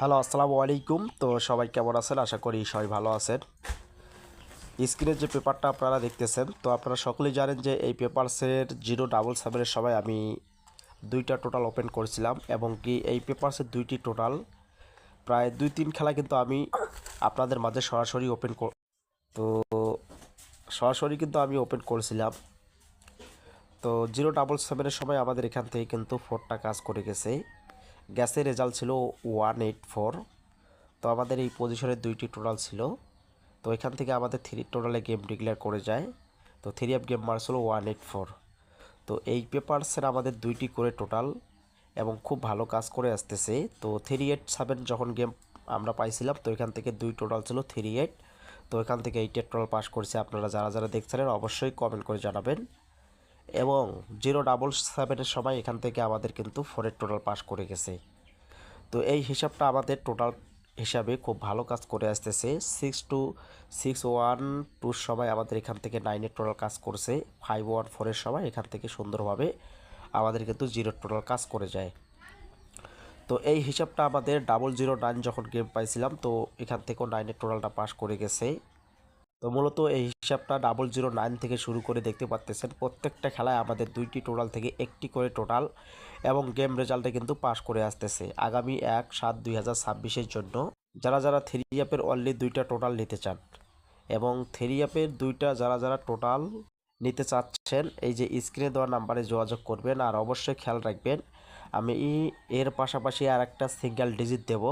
Hello, আসসালামু আলাইকুম। তো সবাই কেমন আছেন? আশা করি সবাই ভালো আছেন। স্ক্রিনের যে পেপারটা আপনারা দেখতেছেন, তো আপনারা সকলেই জানেন যে এই পেপারসের 077-এর সময় আমি দুইটা টোটাল ওপেন করেছিলাম এবং কি এই পেপারসের দুইটি টোটাল প্রায় 2-3 খেলা কিন্তু আমি আপনাদের মাঝে তো সরাসরি কিন্তু আমি ওপেন করেছিলাম। তো 077-এর সময় আমাদের এখান থেকে কিন্তু 4টা কাজ করে গেছে। গ্যাসের রেজাল্ট ছিল 184। তো আমাদের এই পজিশনের দুইটি টোটাল ছিল। তো এখান থেকে আমাদের 3 টোটালে গেম ডিক্লেয়ার করে যায়। তো 3 অফ গেম মার্স হলো 184। তো এই পেপারসের আমাদের দুইটি করে টোটাল এবং খুব ভালো কাজ করে আসতেছে। তো 387 যখন গেম আমরা পাইছিলাম, তো এখান থেকে দুই টোটাল ছিল 38। তো এখান থেকে 8 টোটাল পাস করছে। আপনারা যারা যারা দেখছিলেন অবশ্যই কমেন্ট করে জানাবেন। এবং 077-এর সময় এখান থেকে আমাদের কিন্তু 4-এর টোটাল পাস করে গেছে। তো এই হিসাবটা আমাদের টোটাল হিসাবে খুব ভালো কাজ করে আসতেছে। 6-2-6-1-2 সময় আমাদের এখান থেকে 9-এর টোটাল কাজ করছে। 5-1-4-এর সময় এখান থেকে সুন্দরভাবে আমাদের কিন্তু 0 টোটাল কাজ করে যায়। তো এই হিসাবটা আমাদের 009 যখন গেম পাইছিলাম, তো এখান থেকেও 9-এর টোটালটা পাস করে গেছে। তো মূলত এই হিসাবটা 009 থেকে শুরু করে দেখতে পাচ্তেছেন প্রত্যেকটা খেলায় আমাদের দুইটি টোটাল থেকে একটি করে টোটাল এবং গেম রেজাল্টে কিন্তু পাস করে আসতেছে। আগামী 1/7/2026-এর জন্য যারা যারা থ্রি অ্যাপের অনলি দুইটা টোটাল নিতে চান এবং থ্রি অ্যাপের দুইটা যারা যারা টোটাল নিতে চাচ্ছেন, এই যে স্ক্রিনে দেওয়া নাম্বারে যোগাযোগ করবেন। আর অবশ্যই খেয়াল রাখবেন, আমি এর পাশাপাশি আর একটা সিঙ্গেল ডিজিট দেব,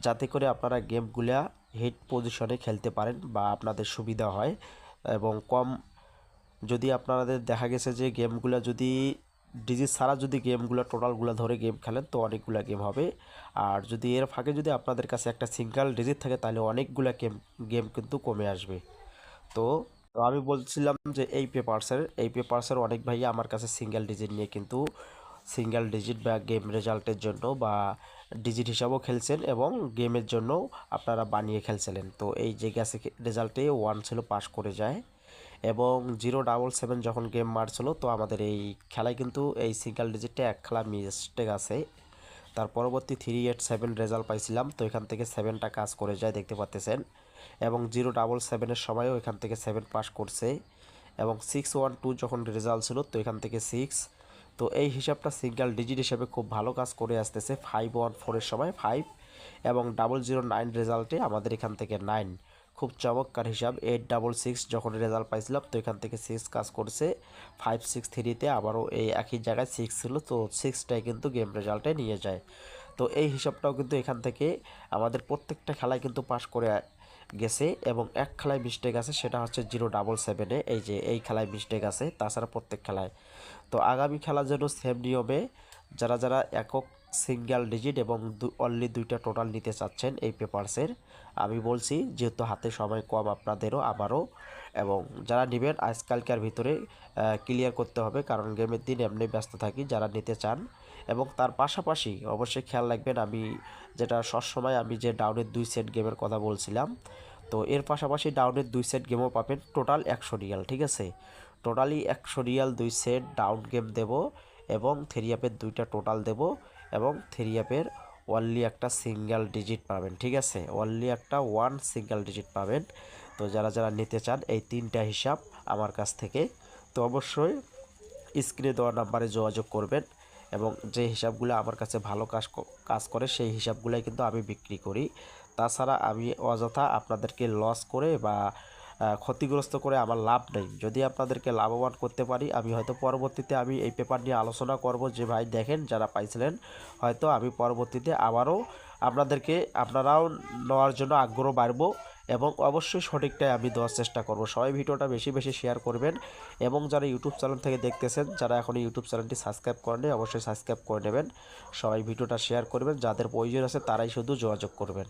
যাতে করে আপনারা গেমগুলা হিট পজিশনে খেলতে পারেন বা আপনাদের সুবিধা হয়। এবং যদি আপনাদের দেখা গেছে যে গেমগুলো যদি ডিজিট ছাড়া যদি গেমগুলো টোটালগুলো ধরে গেম খেলেন, তো অনেকগুলো গেম হবে। আর যদি এর ফাঁকে যদি আপনাদের কাছে একটা সিঙ্গেল ডিজিট থাকে, তাহলে অনেকগুলো গেম কিন্তু কমে আসবে। তো তো আমি বলছিলাম যে এই পেপারসের অনেক ভাই আমার কাছে সিঙ্গেল ডিজিট নিয়ে কিন্তু সিঙ্গেল ডিজিট বা গেম রেজাল্টের জন্য বা ডিজিট হিসাবেও খেলছেন এবং গেমের জন্য আপনারা বানিয়ে খেলছিলেন। তো এই যে গেছে রেজাল্টে 1 ছিল, পাস করে যায়। এবং 077 যখন গেম মারছিল, তো আমাদের এই খেলায় কিন্তু এই সিঙ্গেল ডিজিটে এক খেলা মিস্টেক আছে। তার পরবর্তী 387 রেজাল্ট পাইছিলাম, তো এখান থেকে 7টা কাজ করে যায় দেখতে পাচ্তেছেন। এবং 077-এর সময়ও এখান থেকে 7 পাস করছে। এবং 612 যখন রেজাল্ট ছিল, তো এখান থেকে 6। তো এই হিসাবটা সিঙ্গেল ডিজিট হিসাবে খুব ভালো কাজ করে আসতেছে। 514-এর সময় 5 এবং 009 রেজাল্টে আমাদের এখান থেকে 9, খুব চমৎকার হিসাব। 866 যখন রেজাল্ট পাইছিলাম, তো এখান থেকে 6 কাজ করছে। 563-তে আবারও এই একই জায়গায় 6 ছিল, তো 6টাই কিন্তু গেম রেজাল্টে নিয়ে যায়। তো এই হিসাবটাও কিন্তু এখান থেকে আমাদের প্রত্যেকটা খেলায় কিন্তু পাস করে গেছে। এবং এক খেলায় মিস্টেক আছে, সেটা হচ্ছে 077-এ, এই যে এই খেলায় মিস্টেক আছে, তাছাড়া প্রত্যেক খেলায়। তো আগামী খেলার জন্য সেম নিয়মে যারা যারা একক সিঙ্গেল ডিজিট এবং অনলি দুইটা টোটাল নিতে চাচ্ছেন এই পেপারসের, আমি বলছি যেহেতু হাতে সময় কম আপনাদেরও আমারও, এবং যারা নেবেন আজকালকার ভিতরে ক্লিয়ার করতে হবে, কারণ গেমের দিন এমনি ব্যস্ত থাকি। যারা নিতে চান এবং তার পাশাপাশি অবশ্যই খেয়াল রাখবেন, আমি যেটা সবসময় আমি যে ডাউনের 2 সেট গেমের কথা বলছিলাম, তো এর পাশাপাশি ডাউনের 2 সেট গেমও পাবেন, টোটাল 100 রিয়াল। ঠিক আছে, টোটালি 100 রিয়াল 2 সেট ডাউন গেম দেব এবং থ্রি অ্যাপের দুইটা টোটাল দেব এবং থ্রি অ্যাপের অনলি একটা সিঙ্গেল ডিজিট পাবেন। ঠিক আছে, অনলি একটা সিঙ্গেল ডিজিট পাবেন। তো যারা যারা নিতে চান এই 3টা হিসাব আমার কাছ থেকে, তো অবশ্যই স্ক্রিনে দেওয়া নাম্বারে যোগাযোগ করবেন। এবং যে হিসাবগুলো আমার কাছে ভালো কাজ করে সেই হিসাবগুলোই কিন্তু আমি বিক্রি করি। তাছাড়া আমি অযথা আপনাদেরকে লস করে বা ক্ষতিগ্রস্ত করে আমার লাভ নেই। যদি আপনাদেরকে লাভবান করতে পারি, আমি হয়তো পরবর্তীতে আমি এই পেপার নিয়ে আলোচনা করব যে ভাই দেখেন যারা পাইছিলেন, হয়তো আমি পরবর্তীতে আবারও আপনারাও নেওয়ার জন্য আগ্রহ বাড়বো এবং অবশ্যই সঠিকটাই আমি দেওয়ার চেষ্টা করব। সবাই ভিডিওটা বেশি বেশি শেয়ার করবেন এবং যারা ইউটিউব চ্যানেল থেকে দেখতেছেন, যারা এখন ইউটিউব চ্যানেলটি সাবস্ক্রাইব করেন অবশ্যই সাবস্ক্রাইব করে নেবেন। সবাই ভিডিওটা শেয়ার করবেন, যাদের প্রয়োজন আছে তারাই শুধু যোগাযোগ করবেন।